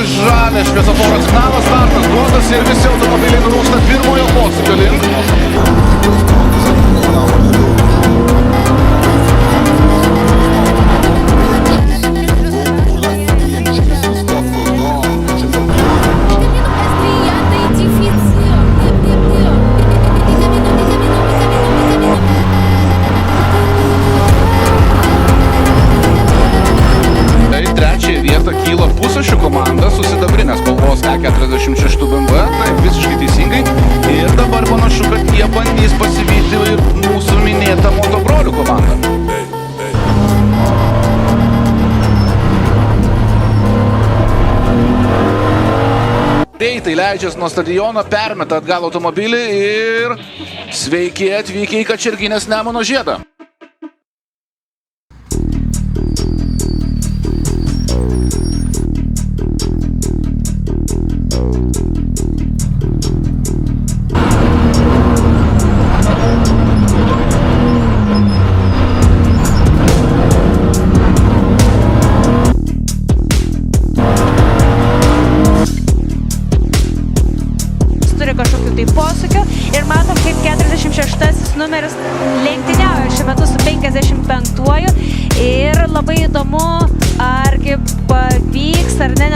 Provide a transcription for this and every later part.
Žalias šviesoforo signalas, startas duotas ir visi automobiliai nurūksta pirmojo posūkio link. Pusašių komanda su sidabrinės spalvos E46 BMW, taip visiškai teisingai. Ir dabar panašu, kad jie bandys pasivyti ir mūsų minėtą motobrolių komandą. Greitai leidžias nuo stadiono, permeta atgal automobilį ir sveiki atvykę į Kačerginės Nemuno žiedą. Kažkokių tai posūkių ir matom, kaip 46 numeris lenktyniauja šiuo metu su 55-uoju ir labai įdomu, argi pavyks ar ne.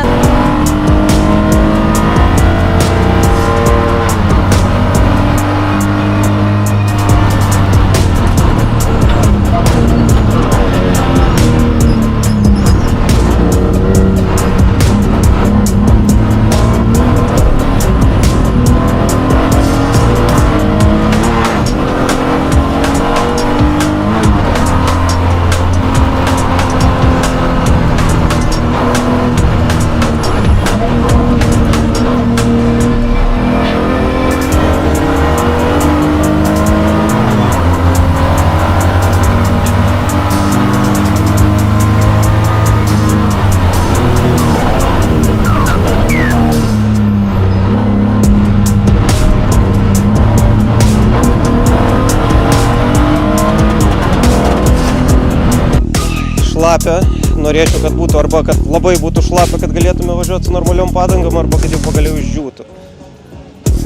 Šlapia, norėčiau, kad būtų, arba kad labai būtų šlapia, kad galėtume važiuoti su normaliom padangom, arba kad jau pagaliau išdžiūtų.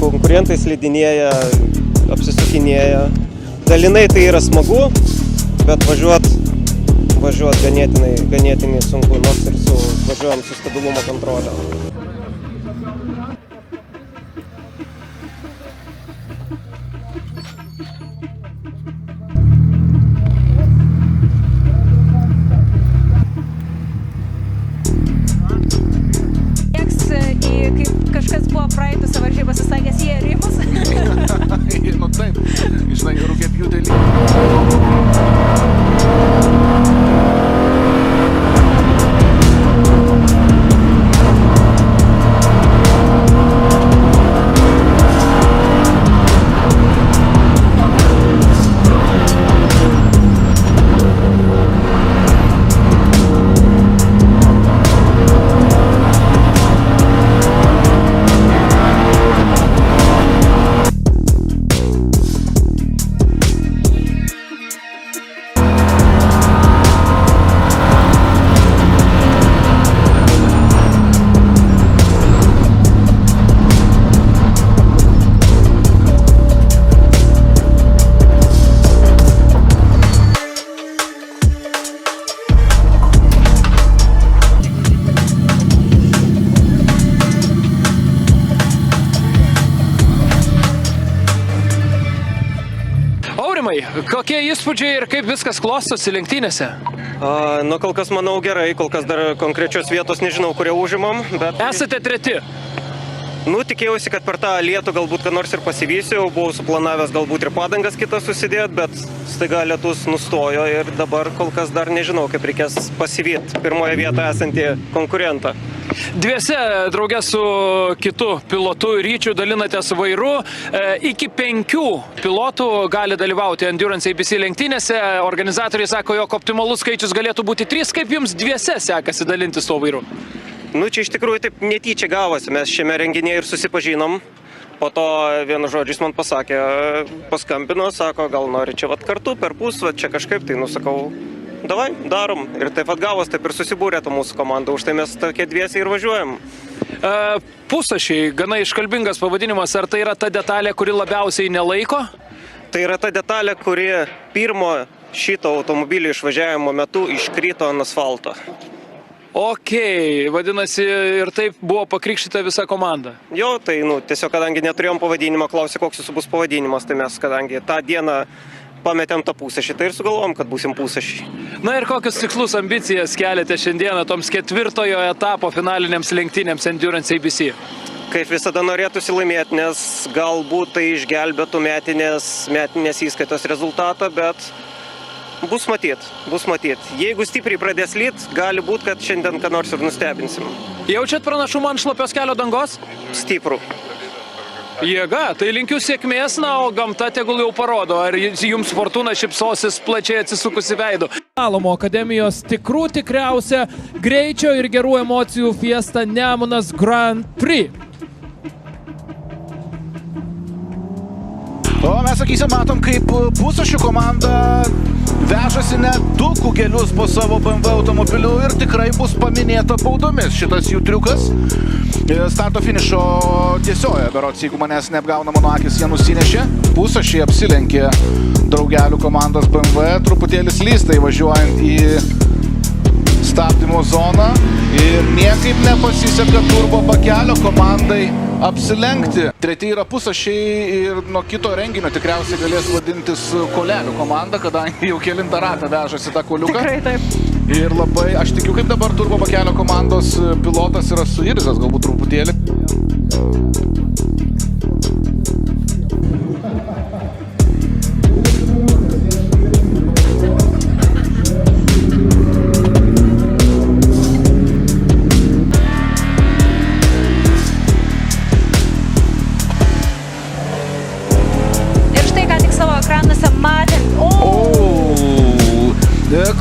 Konkurentai slidinėja, apsisukinėja. Dalinai tai yra smagu, bet važiuot ganėtinai sunku, nors ir važiuojam su stabilumo kontrolė. Kaip kažkas buvo praeitose varžybose sakęs, jie rimus. Nu taip, žinai, rūkėpjūtė Kokie įspūdžiai ir kaip viskas klostosi lenktynėse? Nu, kol kas manau gerai, kol kas dar konkrečios vietos nežinau, kurie užimam, bet... Esate treti? Nu, tikėjausi, kad per tą lietų galbūt ką nors ir pasivysiu, buvau suplanavęs galbūt ir padangas kitas susidėti, bet staiga lietus nustojo ir dabar kol kas dar nežinau, kaip reikės pasivyti pirmoje vietoje esantį konkurentą. Dviese draugė su kitu pilotu Ryčiu dalinatės vairu. Iki 5 pilotų gali dalyvauti Endurance ABC lenktynėse. Organizatoriai sako, jog optimalus skaičius galėtų būti 3. Kaip jums dviese sekasi dalintis tuo vairu? Nu, čia iš tikrųjų taip netyčia gavosi. Mes šiame renginėje ir susipažinom. Po to vienu žodžiu jis man pasakė, paskambino, sako, gal nori čia vat kartu per pusvalandį, čia kažkaip tai, nusakau, davai, darom. Ir taip atgavos, taip ir susibūrė ta mūsų komanda, už tai mes tokie dviesi ir važiuojam. Pusašiai, gana iškalbingas pavadinimas, ar tai yra ta detalė, kuri labiausiai nelaiko? Tai yra ta detalė, kuri pirmo šito automobilio išvažiavimo metu iškrito ant asfalto. Vadinasi, ir taip buvo pakrikštyta visa komanda. Jo, tai tiesiog kadangi neturėjom pavadinimo, klausė, koks jūsų bus pavadinimas, tai mes kadangi tą dieną pametėm tą pusašį, tai ir sugalvom, kad būsim pusašį. Na ir kokius tikslus, ambicijas keliate šiandieną toms 4-ojo etapo finalinėms lenktynėms Endurance ABC? Kaip visada norėtųsi laimėti, nes galbūt tai išgelbėtų metinės įskaitos rezultatą, bet bus matyt. Jeigu stipriai pradės lyt, gali būti, kad šiandien ką nors ir nustebinsim. Jaučiat pranašumą ant šlapios kelio dangos? Stiprų. Jėga, tai linkiu sėkmės, o gamta tegul jau parodo, ar jums fortuna šypsosis plačiai atsisukusi veidu. Alomo akademijos tikriausia greičio ir gerų emocijų fiesta Nemunas Grand Prix. O mes sakysim, matom, kaip Pusašių komanda vežasi net 2 kugelius po savo BMW automobiliu ir tikrai bus paminėta baudomis šitas jų triukas. Starto finišo tiesioje, berods, jeigu manęs neapgauna mano akis, jie nusinešė. Pusašiai apsilenkė draugelių komandos BMW, truputėlį slystai važiuojant į stabdymo zoną ir niekaip nepasiseka turbo pakelio komandai apsilenkti. Treti yra Pusašiai ir nuo kito renginio tikriausiai galės vadintis Kolelių komanda, kadangi jau kelintą ratą vežasi tą koliuką. Tikrai taip. Ir labai, aš tikiu, kaip dabar turbo pakelio komandos pilotas yra suirzęs galbūt truputėlį.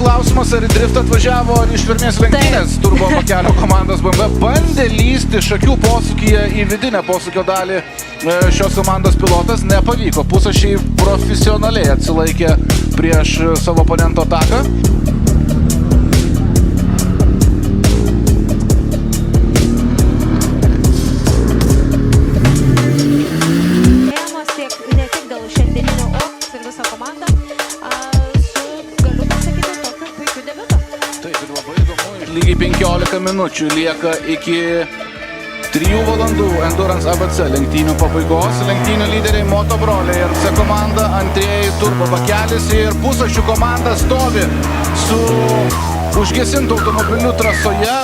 Klausimas, ar į driftą atvažiavo ar ištvermės lenktynės turbo pakelio komandos BMW. Bandė lysti šakių posūkyje į vidinę posūkio dalį šios komandos pilotas. Nepavyko. Pusašiai profesionaliai atsilaikė prieš savo oponento ataką. Ne tik dėl šiandieninio ir visą komandą. Lygiai 15 minučių lieka iki 3 valandų Endurance ABC lenktynių pabaigos. Lenktynių lyderiai Moto broliai RC komanda, antrieji turbo pakelis ir Pusašių komanda stovi su užgesintu automobiliu trasoje.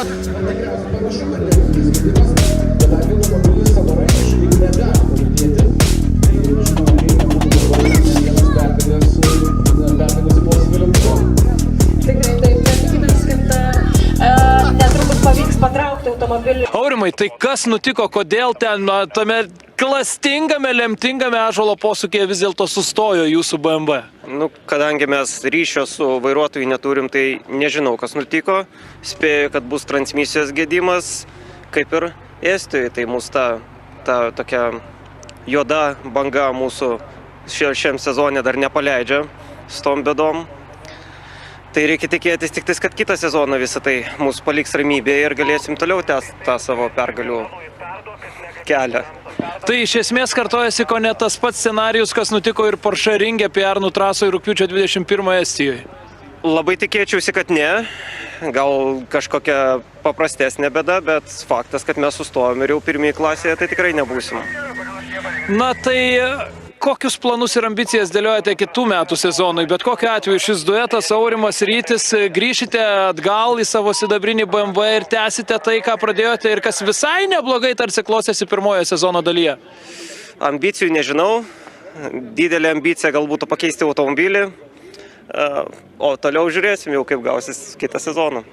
Aurimai, tai kas nutiko, kodėl ten tame klastingame, lemtingame ąžuolo posūkyje vis dėlto sustojo jūsų BMW? Kadangi mes ryšio su vairuotojui neturim, tai nežinau, kas nutiko. Spėju, kad bus transmisijos gedimas, kaip ir Estijoje. Tai mūsų ta tokia juoda banga mūsų šiam sezone dar nepaleidžia su tom bėdom. Tai reikia tikėtis tik tais, kad kitą sezoną visą tai mūsų paliks ramybėje ir galėsim toliau tęsti tą savo pergalių kelią. Tai iš esmės kartojasi ko ne tas pats scenarijus, kas nutiko ir Porsche ringe Pjarnų trasoje rugpjūčio 21 Estijoje. Labai tikėčiausi, kad ne. Gal kažkokia paprastesnė bėda, bet faktas, kad mes sustojom ir jau pirmieji klasėje, tai tikrai nebūsim. Na tai kokius planus ir ambicijas dėliojate kitų metų sezonui? Bet kokiu atveju šis duetas Aurimas Rytis, grįšite atgal į savo sidabrinį BMW ir tęsite tai, ką pradėjote ir kas visai neblogai tarsi klostėsi pirmoje sezono dalyje? Ambicijų nežinau. Didelė ambicija galbūt pakeisti automobilį. O toliau žiūrėsim jau, kaip gausis kitą sezoną.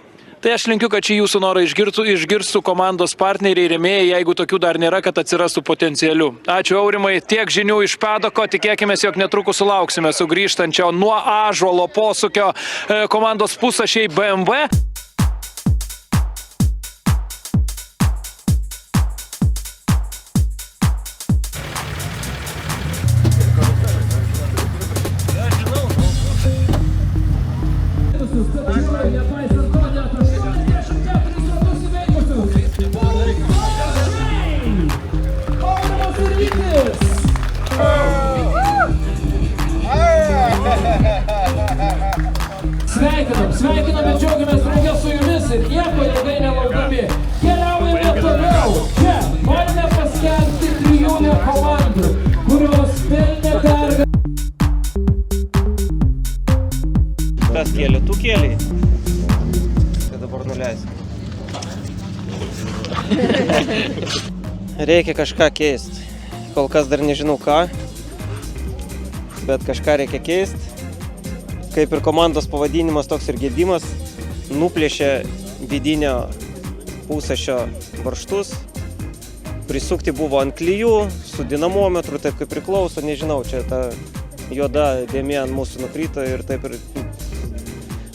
Tai aš linkiu, kad šį jūsų norą išgirstų komandos partneriai, rėmėjai, jeigu tokių dar nėra, kad atsirastų potencialių. Ačiū Aurimai, tiek žinių iš Padoko, tikėkime, jog netrukus sulauksime sugrįžtančio nuo Ąžuolo posūkio komandos pusašiai BMW. Sveikinam ir džiaugiamės drauge su jumis ir nieko ilgai nelaukdami. Keliaujame toliau. Čia norime paskelbti trijulę komandų, kurios pelnė pergalę. Kas kėlė? Tu kėlėjai. Tai dabar nuleisk. Reikia kažką keisti. Kol kas dar nežinau ką, bet kažką reikia keisti. Kaip ir komandos pavadinimas, toks ir gedimas, nuplėšė vidinio pusašio varžtus. Prisukti buvo ant klijų, su dinamometru, taip kaip priklauso, nežinau, čia ta juoda dėmė ant mūsų nukrito ir taip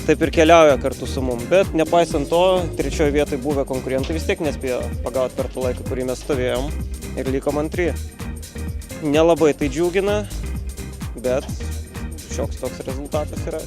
ir keliauja kartu su mum. Bet nepaisant to, trečioje vietoje buvę konkurentai vis tiek nespėjo pagauti per tą laiką, kurį mes stovėjom ir likom antri. Nelabai tai džiugina, bet šioks toks rezultatas yra.